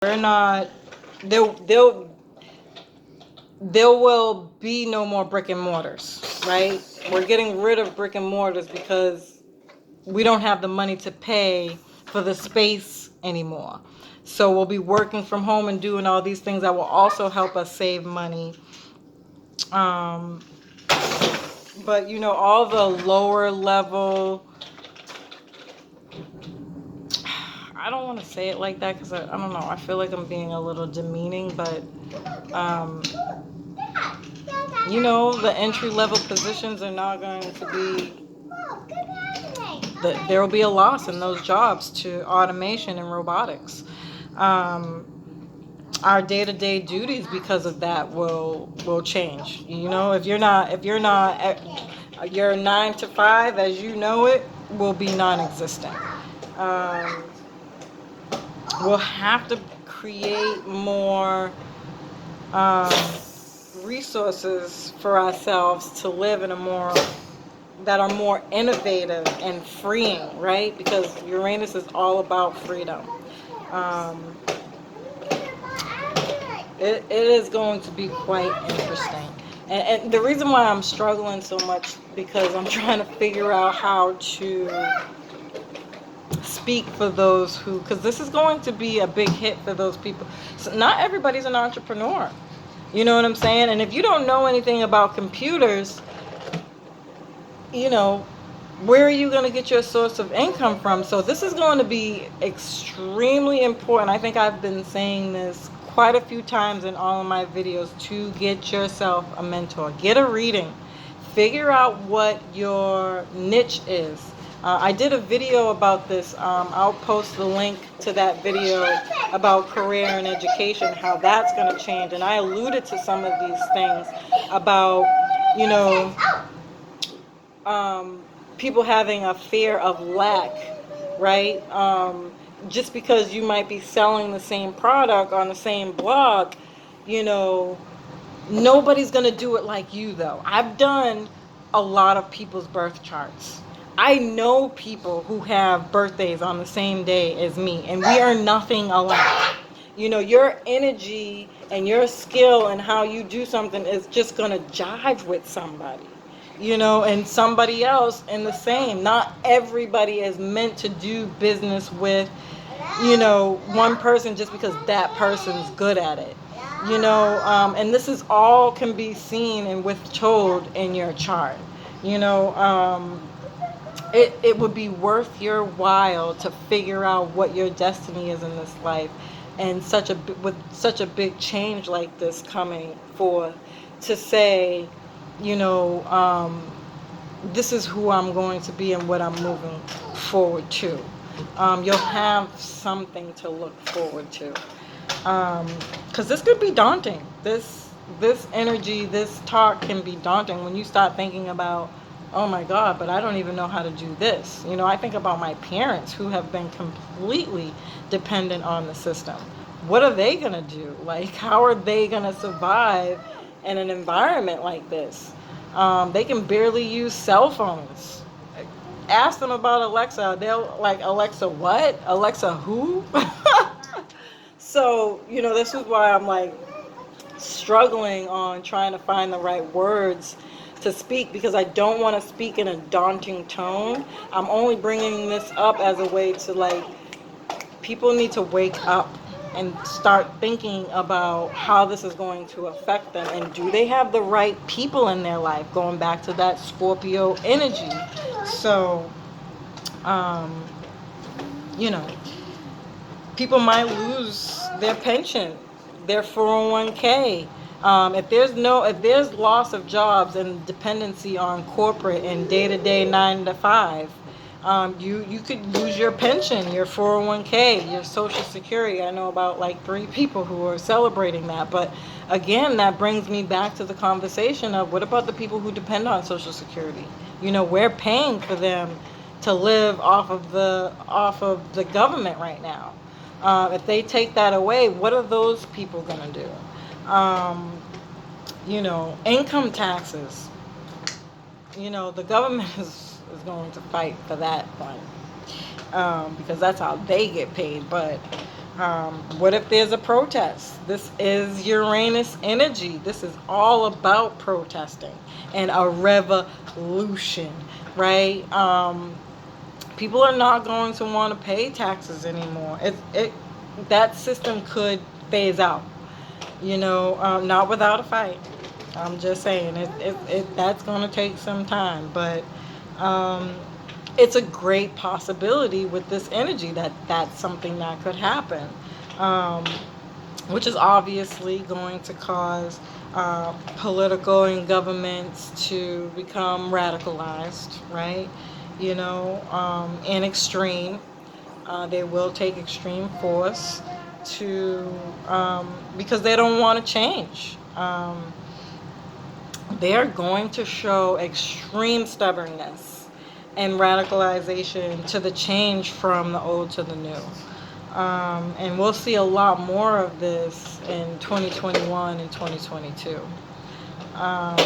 We're not. There there will be no more brick and mortars, right? We're getting rid of brick and mortars because we don't have the money to pay for the space anymore. So we'll be working from home and doing all these things that will also help us save money. Um, but all the lower level, I don't want to say it like that because I don't know. I feel like I'm being a little demeaning, but um, the entry level positions are not going to be. There will be a loss in those jobs to automation and robotics. Um, our day-to-day duties because of that will change. If you're not your 9 to 5 as you know it will be non-existent. um, we'll have to create more um, resources for ourselves to live in a more that are more innovative and freeing, right? Because Uranus is all about freedom. um, it is going to be quite interesting. And the reason why I'm struggling so much because I'm trying to figure out how to speak for those who, because this is going to be a big hit for those people. So not everybody's an entrepreneur. You know what I'm saying? And if you don't know anything about computers, you know, where are you going to get your source of income from? So this is going to be extremely important. I think I've been saying this quite a few times in all of my videos, to get yourself a mentor. Get a reading. Figure out what your niche is. I did a video about this. I'll post the link to that video about career and education, how that's going to change. And I alluded to some of these things about, you know, um, people having a fear of lack, right? Just because you might be selling the same product on the same blog, you know, nobody's going to do it like you, though. I've done a lot of people's birth charts. I know people who have birthdays on the same day as me, and we are nothing alike. Your energy and your skill and how you do something is just going to jive with somebody, and somebody else in the same. Not everybody is meant to do business with, one person just because that person's good at it. And this is all can be seen and withtold in your chart. you know um, it would be worth your while to figure out what your destiny is in this life, and with such a big change like this coming forth, to say, you know um, this is who I'm going to be and what I'm moving forward to. You'll have something to look forward to, because this could be daunting. This energy, this talk can be daunting when you start thinking about, oh my God, but I don't even know how to do this. I think about my parents who have been completely dependent on the system. What are they gonna do? Like, how are they gonna survive in an environment like this? They can barely use cell phones. Ask them about Alexa. They'll like, Alexa what? Alexa who? So, this is why I'm like struggling on trying to find the right words to speak, because I don't want to speak in a daunting tone. I'm only bringing this up as a way to, like, people need to wake up and start thinking about how this is going to affect them, and do they have the right people in their life, going back to that Scorpio energy. So um you know people might lose their pension, their 401k. If there's loss of jobs and dependency on corporate and day-to-day 9 to 5, you could lose your pension, your 401k, your social security. I know about like 3 people who are celebrating that. But again, that brings me back to the conversation of, what about the people who depend on social security? We're paying for them to live off of the government right now. If they take that away, what are those people going to do? Income taxes. The government is going to fight for that one, because that's how they get paid. But What if there's a protest? This is Uranus energy. This is all about protesting and a revolution, right? People are not going to want to pay taxes anymore. That system could phase out, not without a fight. I'm just saying that's going to take some time, but um, it's a great possibility with this energy that that's something that could happen, um, which is obviously going to cause political and governments to become radicalized, right? And extreme. They will take extreme force to because they don't want to change. They are going to show extreme stubbornness and radicalization to the change from the old to the new. And we'll see a lot more of this in 2021 and 2022. Um,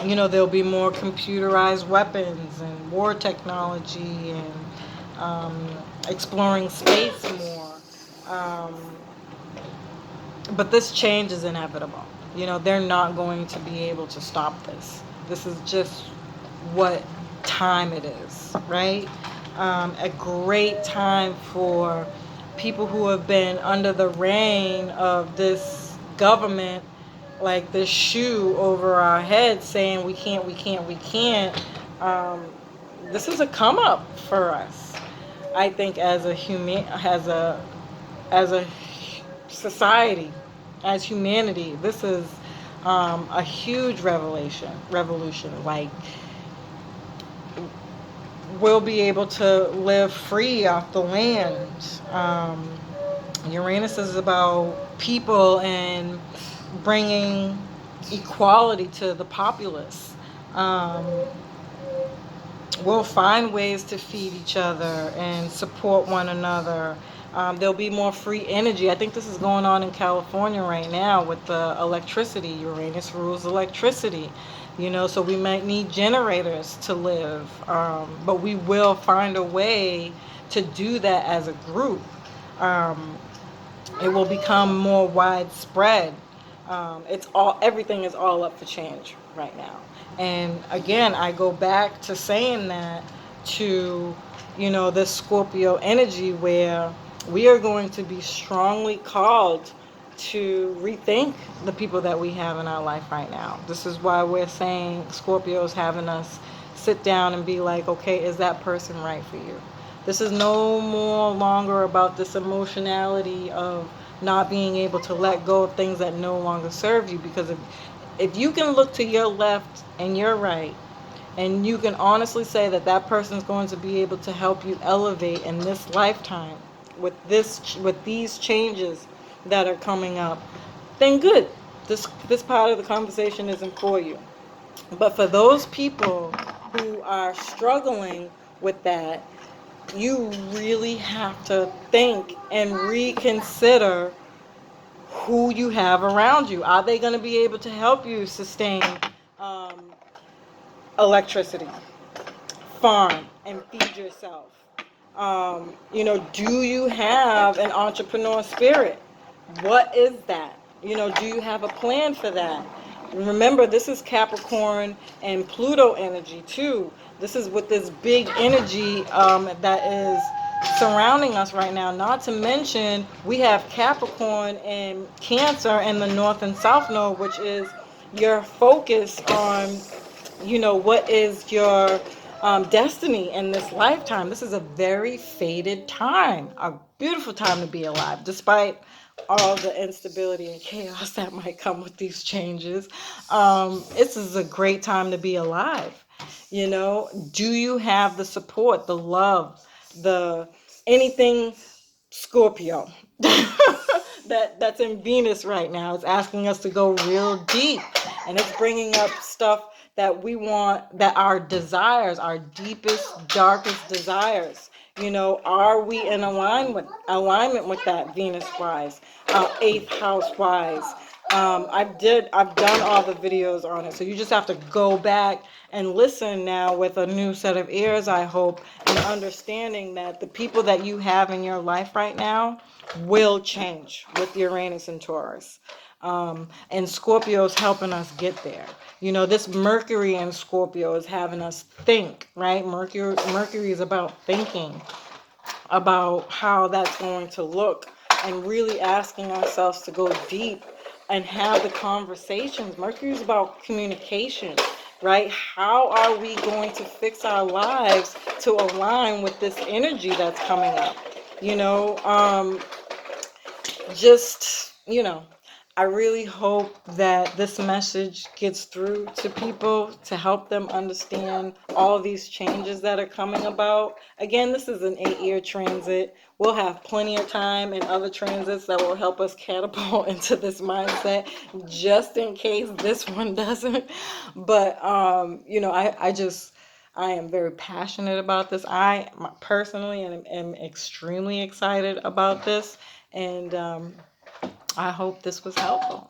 there'll be more computerized weapons and war technology and exploring space more. Um, but this change is inevitable. They're not going to be able to stop this. This is just what time it is, right? A great time for people who have been under the reign of this government, like this shoe over our heads saying we can't, we can't, we can't. Um, this is a come up for us. I think as a society, as humanity, this is a huge revolution. Like, we'll be able to live free off the land. Uranus is about people and bringing equality to the populace. Um, we'll find ways to feed each other and support one another. There'll be more free energy. I think this is going on in California right now with the electricity. Uranus rules electricity, so we might need generators to live. But we will find a way to do that as a group. Um, it will become more widespread. Everything is all up for change right now. And again, I go back to saying that to, this Scorpio energy where we are going to be strongly called to rethink the people that we have in our life right now. This is why we're saying Scorpio's having us sit down and be like, okay, is that person right for you? This is no more longer about this emotionality of not being able to let go of things that no longer serve you. Because if you can look to your left and your right, and you can honestly say that that person is going to be able to help you elevate in this lifetime with these changes that are coming up, then good. This part of the conversation isn't for you. But for those people who are struggling with that, you really have to think and reconsider who you have around you. Are they going to be able to help you sustain um, electricity, farm, and feed yourself? Do you have an entrepreneur spirit? What is that? Do you have a plan for that? Remember, this is Capricorn and Pluto energy too. This is with this big energy that is surrounding us right now. Not to mention, we have Capricorn and Cancer in the North and South Node, which is your focus on, what is your destiny in this lifetime. This is a very fated time, a beautiful time to be alive, despite all the instability and chaos that might come with these changes. This is a great time to be alive. Do you have the support, the love, the anything Scorpio that's in Venus right now? It's asking us to go real deep, and it's bringing up stuff that we want, that our desires, our deepest, darkest desires. Are we in alignment with that Venus wise, eighth house wise? I've done all the videos on it, so you just have to go back and listen now with a new set of ears, I hope, and understanding that the people that you have in your life right now will change with Uranus and Taurus. And Scorpio's helping us get there. You know, this Mercury in Scorpio is having us think, right? Mercury is about thinking about how that's going to look and really asking ourselves to go deep and have the conversations. Mercury is about communication, right? How are we going to fix our lives to align with this energy that's coming up? You know, just, I really hope that this message gets through to people to help them understand all these changes that are coming about. Again, this is an 8-year transit. We'll have plenty of time in other transits that will help us catapult into this mindset, just in case this one doesn't. But, I am very passionate about this. I personally am extremely excited about this. And I hope this was helpful.